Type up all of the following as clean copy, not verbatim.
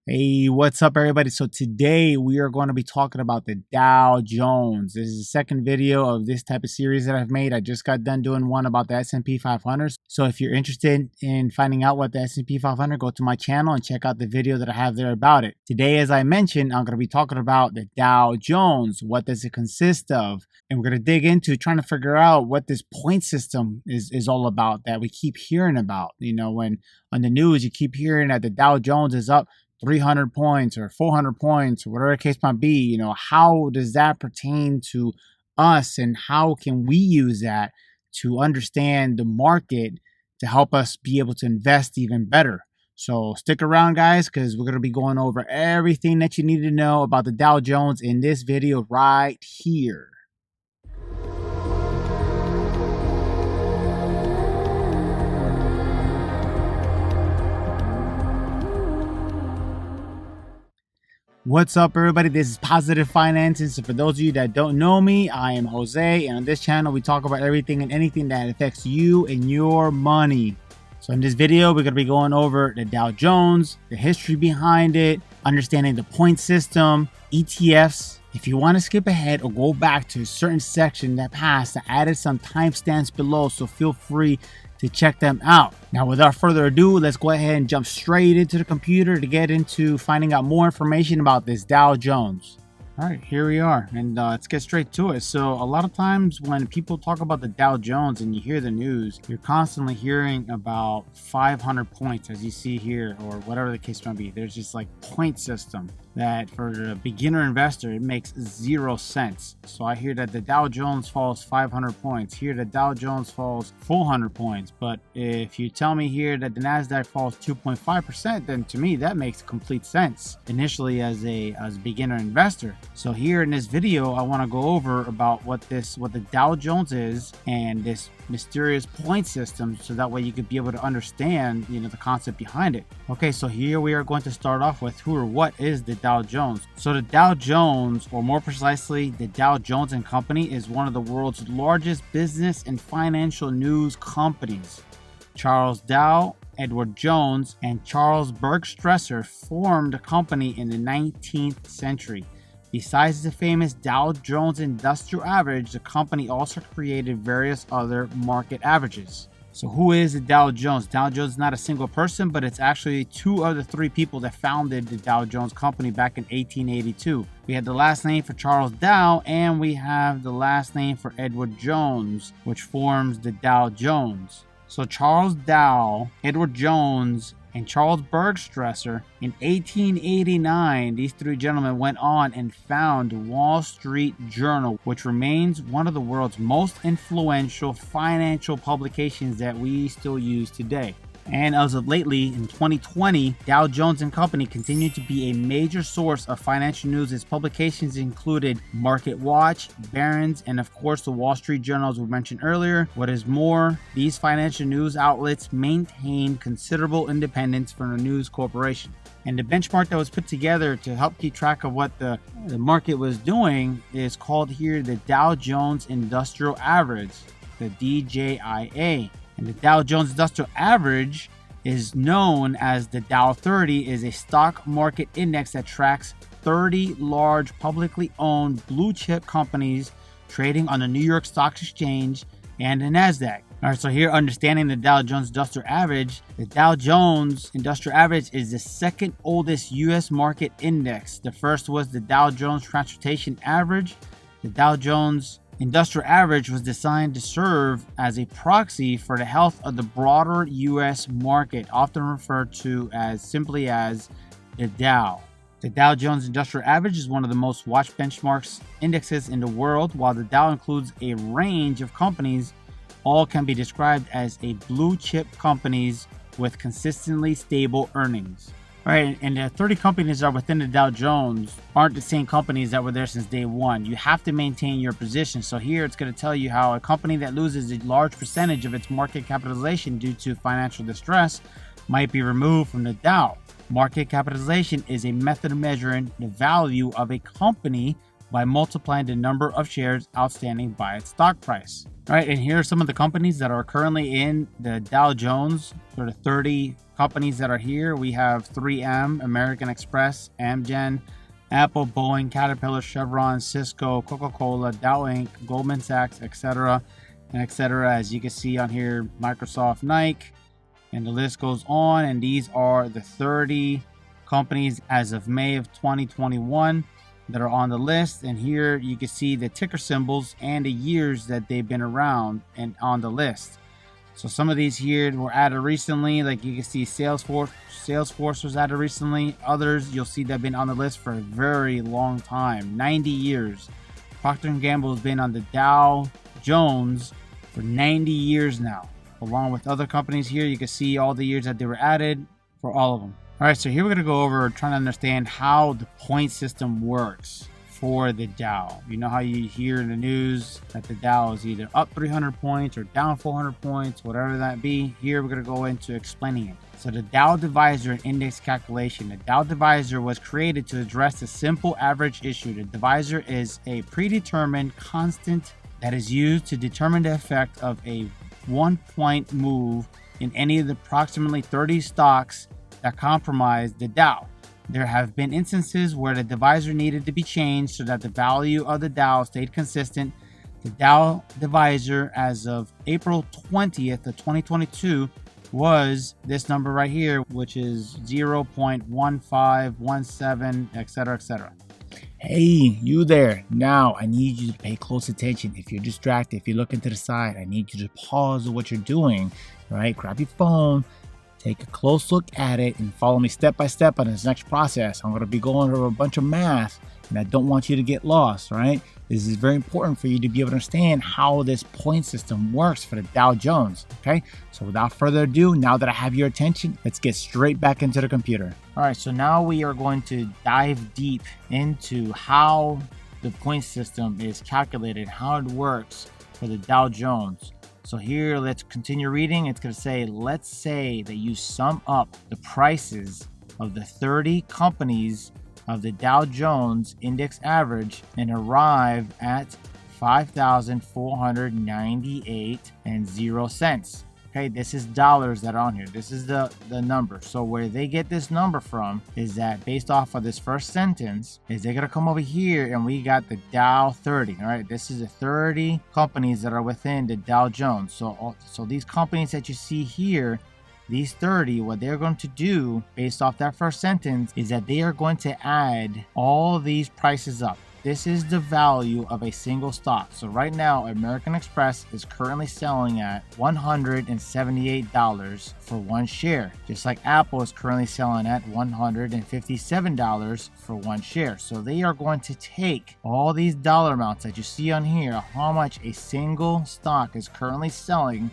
Hey, what's up, everybody? So today we are going to be talking about the Dow Jones. This is the second video of this type of series that I've made. I just got done doing one about the S&P 500. So if you're interested in finding out what the S&P 500, go to my channel and check out the video that I have there about it. Today, as I mentioned, I'm going to be talking about the Dow Jones. What does it consist of? And we're going to dig into trying to figure out what this point system is all about that we keep hearing about. You know, when on the news, you keep hearing that the Dow Jones is up 300 points or 400 points or whatever the case might be. You know, how does that pertain to us, and how can we use that to understand the market to help us be able to invest even better? So stick around, guys, because we're going to be going over everything that you need to know about the Dow Jones in this video right here. What's up, everybody? This is Positive Financing. So for those of you that don't know me, I am Jose, and on this channel we talk about everything and anything that affects you and your money. So in this video, we're going to be going over the Dow Jones, the history behind it, understanding the point system, ETFs. If you want to skip ahead or go back to a certain section that passed, I added some timestamps below, so feel free to check them out. Now, without further ado, let's go ahead and jump straight into the computer to get into finding out more information about this Dow Jones. All right, here we are, and let's get straight to it. So a lot of times when people talk about the Dow Jones and you hear the news, you're constantly hearing about 500 points, as you see here, or whatever the case might be. There's just like point system that for a beginner investor, it makes 0 sense. So I hear that the Dow Jones falls 500 points. Here, the Dow Jones falls 400 points. But if you tell me here that the NASDAQ falls 2.5%, then to me, that makes complete sense initially as a beginner investor. So here in this video, I want to go over about what the Dow Jones is and this mysterious point system, so that way you could be able to understand, you know, the concept behind it. Okay, so here we are going to start off with who or what is the Dow Jones. So the Dow Jones, or more precisely, the Dow Jones and Company, is one of the world's largest business and financial news companies. Charles Dow, Edward Jones, and Charles Bergstresser formed the company in the 19th century. Besides the famous Dow Jones Industrial Average, the company also created various other market averages. So who is the Dow Jones? Dow Jones is not a single person, but it's actually 2 of the 3 people that founded the Dow Jones Company back in 1882. We have the last name for Charles Dow, and we have the last name for Edward Jones, which forms the Dow Jones. So Charles Dow, Edward Jones, and Charles Bergstresser, in 1889, these 3 gentlemen went on and found Wall Street Journal, which remains one of the world's most influential financial publications that we still use today. And as of lately, in 2020, Dow Jones and Company continued to be a major source of financial news. Its publications included Market Watch, Barron's, and of course the Wall Street Journal, as we mentioned earlier. What is more, these financial news outlets maintain considerable independence from the news corporation. And the benchmark that was put together to help keep track of what the market was doing is called here the Dow Jones Industrial Average, the DJIA. And the Dow Jones Industrial Average is known as the Dow 30, is a stock market index that tracks 30 large publicly owned blue chip companies trading on the New York Stock Exchange and the NASDAQ. All right, so here, understanding the Dow Jones Industrial Average, the Dow Jones Industrial Average is the second oldest U.S. market index. The first was the Dow Jones Transportation Average. The Dow Jones Industrial Average was designed to serve as a proxy for the health of the broader U.S. market, often referred to as simply as the Dow. The Dow Jones Industrial Average is one of the most watched benchmarks indexes in the world. While the Dow includes a range of companies, all can be described as a blue chip companies with consistently stable earnings. All right, and the 30 companies that are within the Dow Jones aren't the same companies that were there since day one. You have to maintain your position. So here it's going to tell you how a company that loses a large percentage of its market capitalization due to financial distress might be removed from the Dow. Market capitalization is a method of measuring the value of a company by multiplying the number of shares outstanding by its stock price. All right, and here are some of the companies that are currently in the Dow Jones, for the 30 companies that are here, we have 3M, American Express, Amgen, Apple, Boeing, Caterpillar, Chevron, Cisco, Coca-Cola, Dow Inc., Goldman Sachs, etc. and etc. As you can see on here, Microsoft, Nike, and the list goes on. And these are the 30 companies as of May of 2021 that are on the list. And here you can see the ticker symbols and the years that they've been around and on the list. So some of these here were added recently, like you can see Salesforce was added recently. Others you'll see that have been on the list for a very long time, 90 years. Procter & Gamble has been on the Dow Jones for 90 years now. Along with other companies here, you can see all the years that they were added for all of them. All right, so here we're gonna go over trying to understand how the point system works for the Dow. You know how you hear in the news that the Dow is either up 300 points or down 400 points, whatever that be. Here we're going to go into explaining it. So the Dow Divisor index calculation. The Dow Divisor was created to address the simple average issue. The divisor is a predetermined constant that is used to determine the effect of a 1 point move in any of the approximately 30 stocks that comprise the Dow. There have been instances where the divisor needed to be changed so that the value of the Dow stayed consistent. The Dow Divisor as of April 20th of 2022 was this number right here, which is 0.1517, etc., etc. Hey, you there. Now, I need you to pay close attention. If you're distracted, if you're looking to the side, I need you to pause what you're doing, right? Grab your phone, take a close look at it, and follow me step by step on this next process. I'm going to be going over a bunch of math, and I don't want you to get lost, right? This is very important for you to be able to understand how this point system works for the Dow Jones, okay? So without further ado, now that I have your attention, let's get straight back into the computer. All right, so now we are going to dive deep into how the point system is calculated, how it works for the Dow Jones. So here, let's continue reading. It's going to say, let's say that you sum up the prices of the 30 companies of the Dow Jones index average and arrive at 5,498.0 cents. Okay, this is dollars that are on here. This is the number. So where they get this number from is that based off of this first sentence is they're going to come over here and we got the Dow 30. All right, this is the 30 companies that are within the Dow Jones. So these companies that you see here, these 30, what they're going to do based off that first sentence is that they are going to add all these prices up. This is the value of a single stock. So right now, American Express is currently selling at $178 for one share, just like Apple is currently selling at $157 for one share. So they are going to take all these dollar amounts that you see on here, how much a single stock is currently selling,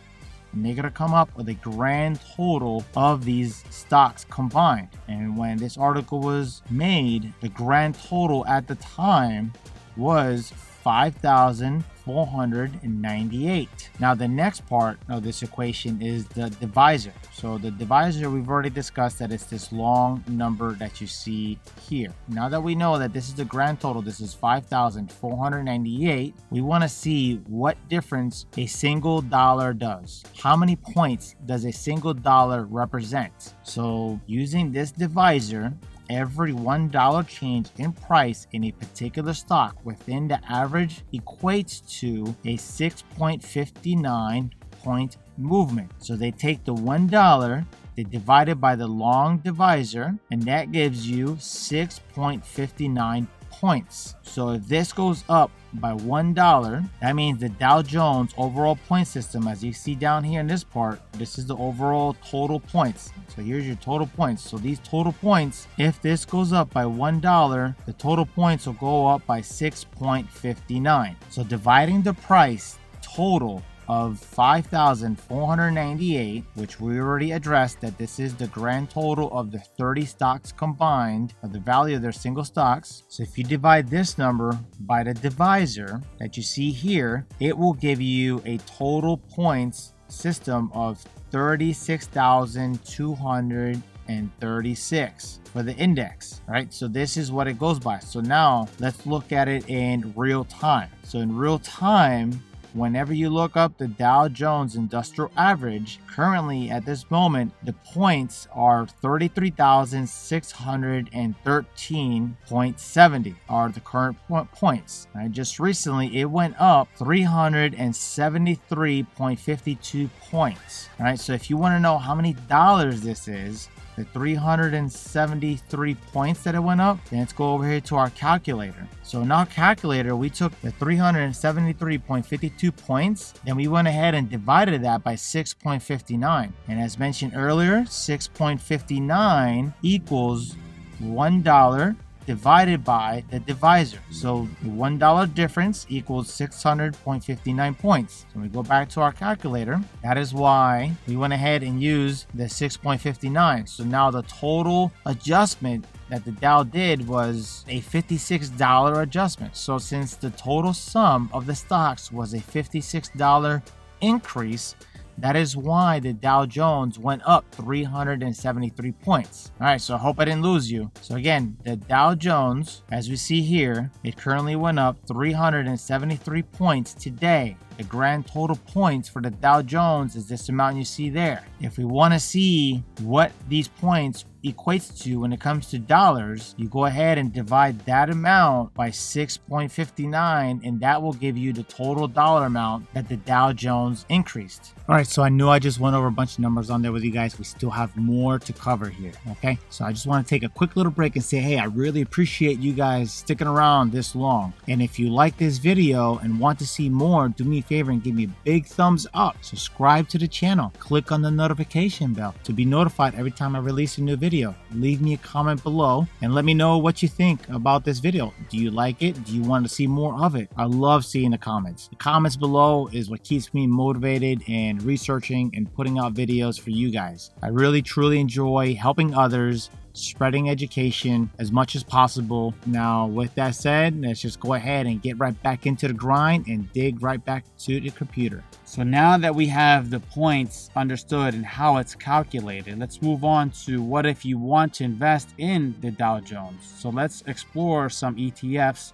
and they're going to come up with a grand total of these stocks combined. And when this article was made, the grand total at the time was 5,498. Now the next part of this equation is the divisor. So the divisor, we've already discussed that it's this long number that you see here. Now that we know that this is the grand total, this is 5,498, we want to see what difference a single dollar does. How many points does a single dollar represent? So using this divisor, every $1 change in price in a particular stock within the average equates to a 6.59 point movement. So they take the $1, they divide it by the long divisor, and that gives you 6.59 points. So if this goes up by $1, that means the Dow Jones overall point system, as you see down here in this part, this is the overall total points. So here's your total points. So these total points, if this goes up by $1, the total points will go up by 6.59. So dividing the price total of 5,498, which we already addressed that this is the grand total of the 30 stocks combined of the value of their single stocks. So if you divide this number by the divisor that you see here, it will give you a total points system of 36,236 for the index, right? So this is what it goes by. So now let's look at it in real time. So in real time, whenever you look up the Dow Jones Industrial Average, currently at this moment, the points are 33,613.70 are the current points. And just recently, it went up 373.52 points. All right, so if you want to know how many dollars this is, the 373 points that it went up, then let's go over here to our calculator. So in our calculator, we took the 373.52 points, then we went ahead and divided that by 6.59. And as mentioned earlier, 6.59 equals $1 divided by the divisor. So the $1 difference equals 600.59 points. So we go back to our calculator. That is why we went ahead and used the 6.59. So now the total adjustment that the Dow did was a $56 adjustment. So since the total sum of the stocks was a $56 increase, that is why the Dow Jones went up 373 points. All right, so I hope I didn't lose you. So again, the Dow Jones, as we see here, it currently went up 373 points today. The grand total points for the Dow Jones is this amount you see there. If we want to see what these points equates to when it comes to dollars, you go ahead and divide that amount by 6.59, and that will give you the total dollar amount that the Dow Jones increased. All right, so I know I just went over a bunch of numbers on there with you guys. We still have more to cover here, okay? So I just want to take a quick little break and say, hey, I really appreciate you guys sticking around this long. And if you like this video and want to see more, do me a favor and give me a big thumbs up. Subscribe to the channel. Click on the notification bell to be notified every time I release a new video. Leave me a comment below and let me know what you think about this video. Do you like it? Do you want to see more of it? I love seeing the comments. The comments below is what keeps me motivated and researching and putting out videos for you guys. I really truly enjoy helping others, spreading education as much as possible. Now, with that said, let's just go ahead and get right back into the grind and dig right back to the computer. So now that we have the points understood and how it's calculated, let's move on to what if you want to invest in the Dow Jones. So let's explore some ETFs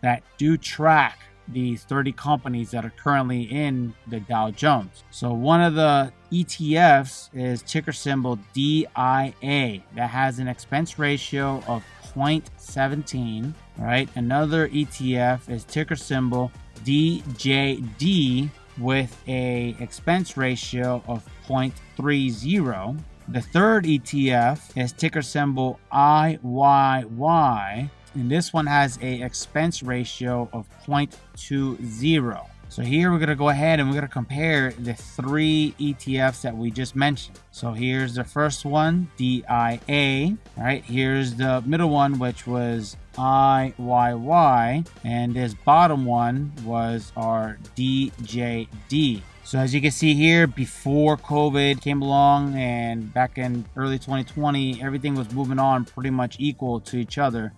that do track these 30 companies that are currently in the Dow Jones. So one of the ETFs is ticker symbol DIA that has an expense ratio of 0.17, right? Another ETF is ticker symbol DJD with a expense ratio of 0.30. The third ETF is ticker symbol IYY, and this one has a expense ratio of 0.20. So here we're going to go ahead and we're going to compare the three ETFs that we just mentioned. So here's the first one, DIA, right? Here's the middle one, which was IYY, and this bottom one was our DJD. So as you can see here, before COVID came along and back in early 2020, everything was moving on pretty much equal to each other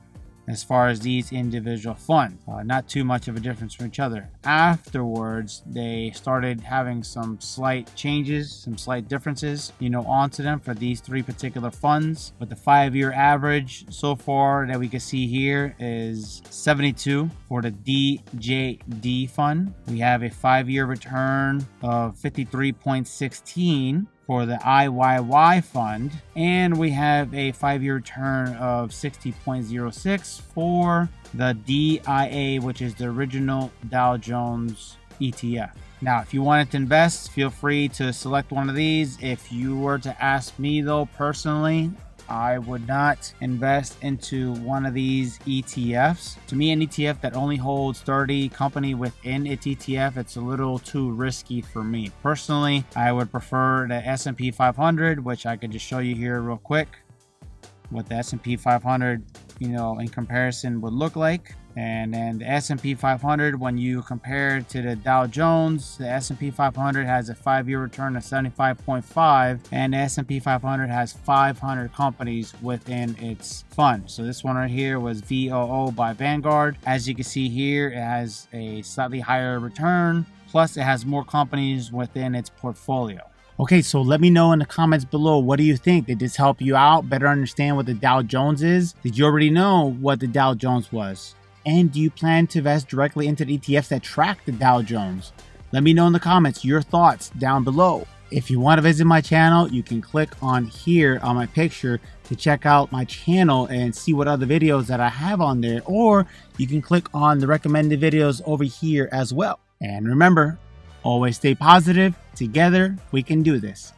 as far as these individual funds. Not too much of a difference from each other. Afterwards, they started having some slight changes, some slight differences, onto them for these three particular funds. But the 5-year average so far that we can see here is 72 for the DJD fund. We have a 5-year return of 53.16 for the IYY fund, and we have a 5-year return of 60.06 for the DIA, which is the original Dow Jones ETF. Now, if you wanted to invest, feel free to select one of these. If you were to ask me though, personally, I would not invest into one of these ETFs. To me, an ETF that only holds 30 company within its ETF, it's a little too risky for me. Personally, I would prefer the S&P 500, which I could just show you here real quick what the S&P 500, in comparison would look like. And then the S&P 500, when you compare it to the Dow Jones, the S&P 500 has a 5-year return of 75.5, and the S&P 500 has 500 companies within its fund. So this one right here was VOO by Vanguard. As you can see here, it has a slightly higher return, plus it has more companies within its portfolio. Okay, so let me know in the comments below, what do you think? Did this help you out better understand what the Dow Jones is? Did you already know what the Dow Jones was? And do you plan to invest directly into the ETFs that track the Dow Jones? Let me know in the comments your thoughts down below. If you want to visit my channel, you can click on here on my picture to check out my channel and see what other videos that I have on there, or you can click on the recommended videos over here as well. And remember, always stay positive. Together, we can do this.